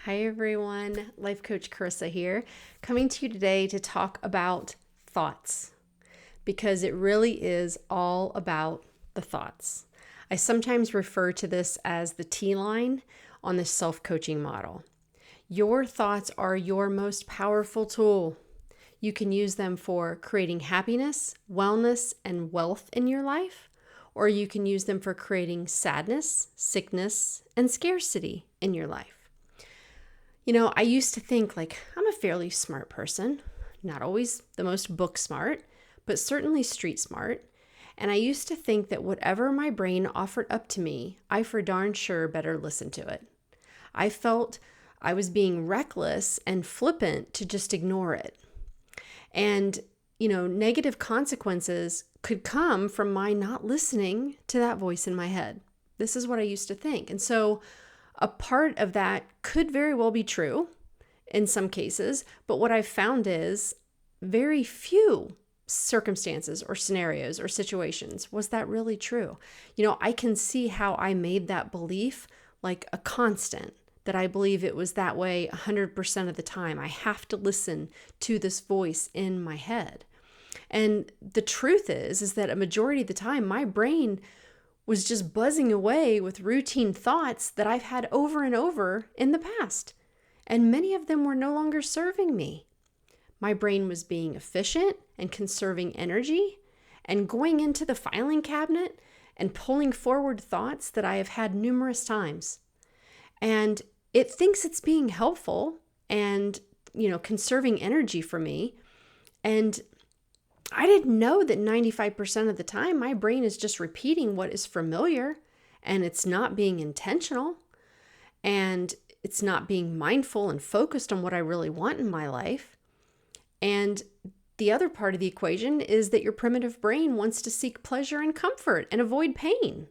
Hi everyone, Life Coach Carisa here, coming to you today to talk about thoughts because it really is all about the thoughts. I sometimes refer to this as the T line on the self-coaching model. Your thoughts are your most powerful tool. You can use them for creating happiness, wellness, and wealth in your life, or you can use them for creating sadness, sickness, and scarcity in your life. I used to think I'm a fairly smart person, not always the most book smart, but certainly street smart. And I used to think that whatever my brain offered up to me, I for darn sure better listen to it. I felt I was being reckless and flippant to just ignore it. And, negative consequences could come from my not listening to that voice in my head. This is what I used to think. And so a part of that could very well be true in some cases, but what I've found is very few circumstances or scenarios or situations was that really true. I can see how I made that belief like a constant, that I believe it was that way 100% of the time. I have to listen to this voice in my head. And the truth is that a majority of the time, my brain was just buzzing away with routine thoughts that I've had over and over in the past. And many of them were no longer serving me. My brain was being efficient and conserving energy and going into the filing cabinet and pulling forward thoughts that I have had numerous times. And it thinks it's being helpful and, conserving energy for me. And I didn't know that 95% of the time my brain is just repeating what is familiar, and it's not being intentional, and it's not being mindful and focused on what I really want in my life. And the other part of the equation is that your primitive brain wants to seek pleasure and comfort and avoid pain.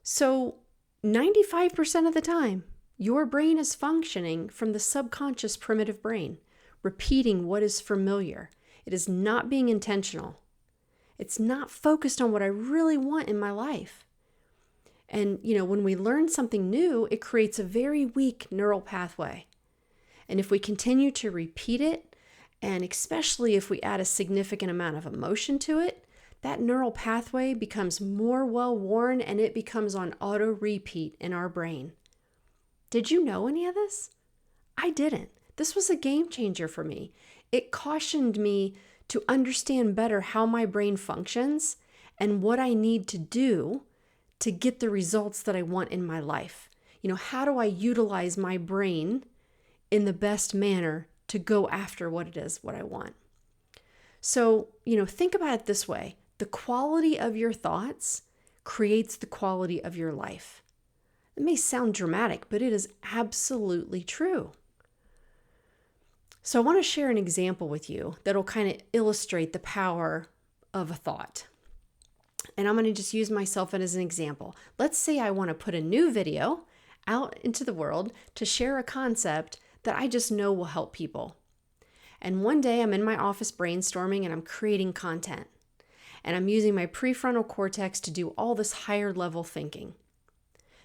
So 95% of the time, your brain is functioning from the subconscious primitive brain, repeating what is familiar. It is not being intentional. It's not focused on what I really want in my life. And, when we learn something new, it creates a very weak neural pathway. And if we continue to repeat it, and especially if we add a significant amount of emotion to it, that neural pathway becomes more well-worn and it becomes on auto repeat in our brain. Did you know any of this? I didn't. This was a game changer for me. It cautioned me to understand better how my brain functions and what I need to do to get the results that I want in my life. How do I utilize my brain in the best manner to go after what I want? So, think about it this way. The quality of your thoughts creates the quality of your life. It may sound dramatic, but it is absolutely true. So I want to share an example with you that'll kind of illustrate the power of a thought. And I'm going to just use myself as an example. Let's say I want to put a new video out into the world to share a concept that I just know will help people. And one day I'm in my office brainstorming and I'm creating content. And I'm using my prefrontal cortex to do all this higher level thinking.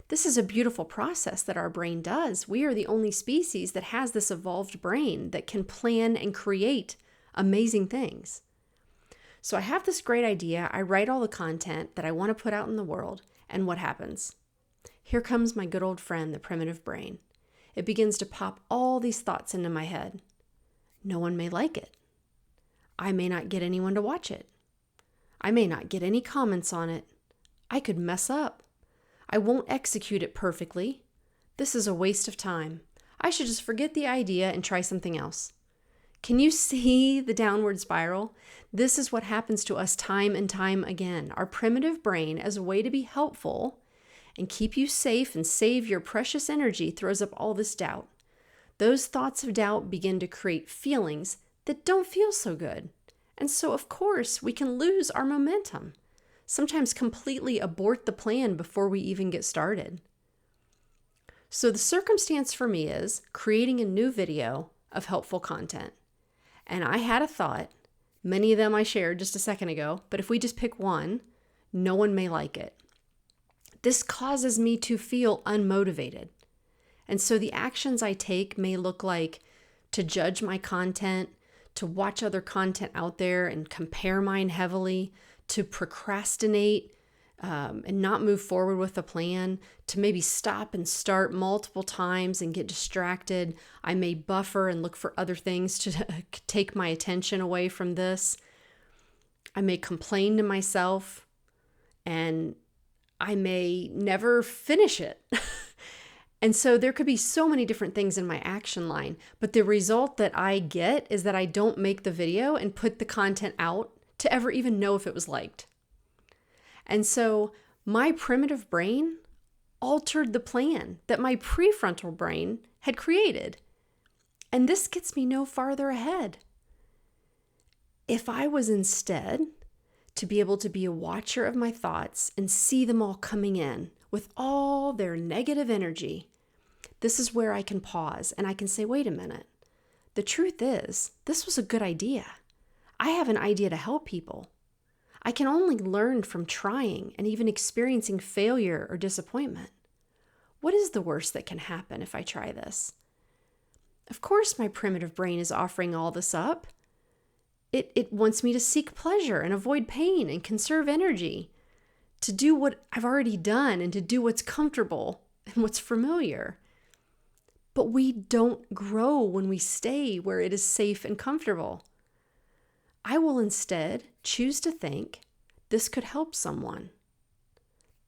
This is a beautiful process that our brain does. We are the only species that has this evolved brain that can plan and create amazing things. So I have this great idea. I write all the content that I want to put out in the world. And what happens? Here comes my good old friend, the primitive brain. It begins to pop all these thoughts into my head. No one may like it. I may not get anyone to watch it. I may not get any comments on it. I could mess up. I won't execute it perfectly. This is a waste of time. I should just forget the idea and try something else. Can you see the downward spiral? This is what happens to us time and time again. Our primitive brain, as a way to be helpful and keep you safe and save your precious energy, throws up all this doubt. Those thoughts of doubt begin to create feelings that don't feel so good. And so, of course, we can lose our momentum. Sometimes completely abort the plan before we even get started. So the circumstance for me is creating a new video of helpful content. And I had a thought, many of them I shared just a second ago, but if we just pick one, no one may like it. This causes me to feel unmotivated. And so the actions I take may look like to judge my content, to watch other content out there and compare mine heavily, to procrastinate and not move forward with a plan, to maybe stop and start multiple times and get distracted. I may buffer and look for other things to take my attention away from this. I may complain to myself, and I may never finish it. And so there could be so many different things in my action line, but the result that I get is that I don't make the video and put the content out to ever even know if it was liked. And so my primitive brain altered the plan that my prefrontal brain had created. And this gets me no farther ahead. If I was instead to be able to be a watcher of my thoughts and see them all coming in with all their negative energy, this is where I can pause and I can say, wait a minute. The truth is, this was a good idea. I have an idea to help people. I can only learn from trying and even experiencing failure or disappointment. What is the worst that can happen if I try this? Of course, my primitive brain is offering all this up. It wants me to seek pleasure and avoid pain and conserve energy, to do what I've already done and to do what's comfortable and what's familiar. But we don't grow when we stay where it is safe and comfortable. I will instead choose to think this could help someone.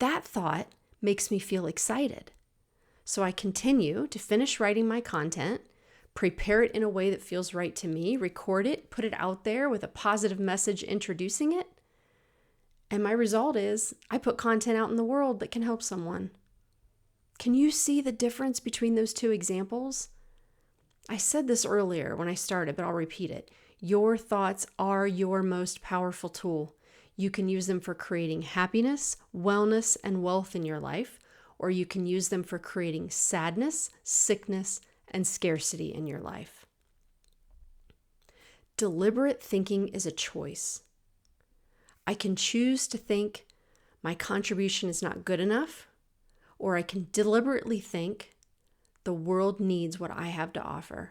That thought makes me feel excited. So I continue to finish writing my content, prepare it in a way that feels right to me, record it, put it out there with a positive message introducing it. And my result is I put content out in the world that can help someone. Can you see the difference between those two examples? I said this earlier when I started, but I'll repeat it. Your thoughts are your most powerful tool. You can use them for creating happiness, wellness, and wealth in your life, or you can use them for creating sadness, sickness, and scarcity in your life. Deliberate thinking is a choice. I can choose to think my contribution is not good enough, or I can deliberately think the world needs what I have to offer.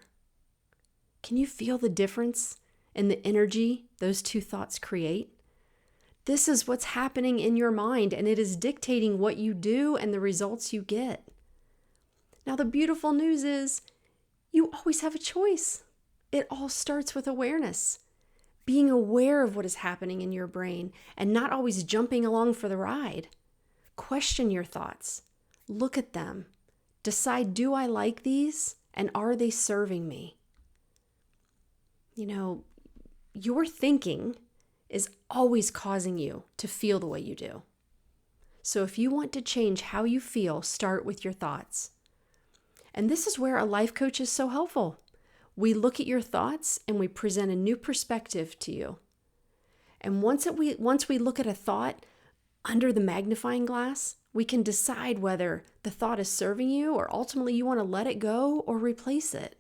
Can you feel the difference in the energy those two thoughts create? This is what's happening in your mind, and it is dictating what you do and the results you get. Now, the beautiful news is you always have a choice. It all starts with awareness. Being aware of what is happening in your brain and not always jumping along for the ride. Question your thoughts. Look at them. Decide, do I like these? And are they serving me? You know, your thinking is always causing you to feel the way you do. So if you want to change how you feel, start with your thoughts. And this is where a life coach is so helpful. We look at your thoughts and we present a new perspective to you. And once we look at a thought under the magnifying glass, we can decide whether the thought is serving you or ultimately you want to let it go or replace it.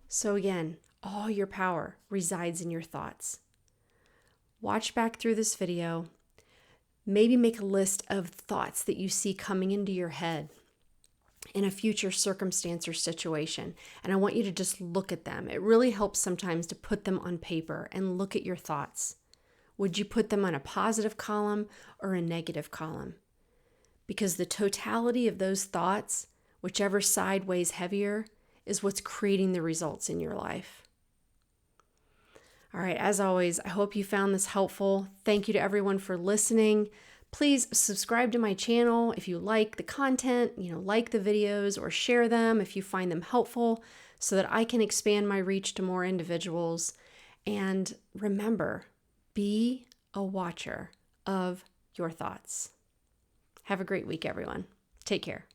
So again, all your power resides in your thoughts. Watch back through this video. Maybe make a list of thoughts that you see coming into your head in a future circumstance or situation. And I want you to just look at them. It really helps sometimes to put them on paper and look at your thoughts. Would you put them on a positive column or a negative column? Because the totality of those thoughts, whichever side weighs heavier, is what's creating the results in your life. All right, as always, I hope you found this helpful. Thank you to everyone for listening. Please subscribe to my channel if you like the content, like the videos, or share them if you find them helpful so that I can expand my reach to more individuals. And remember, be a watcher of your thoughts. Have a great week, everyone. Take care.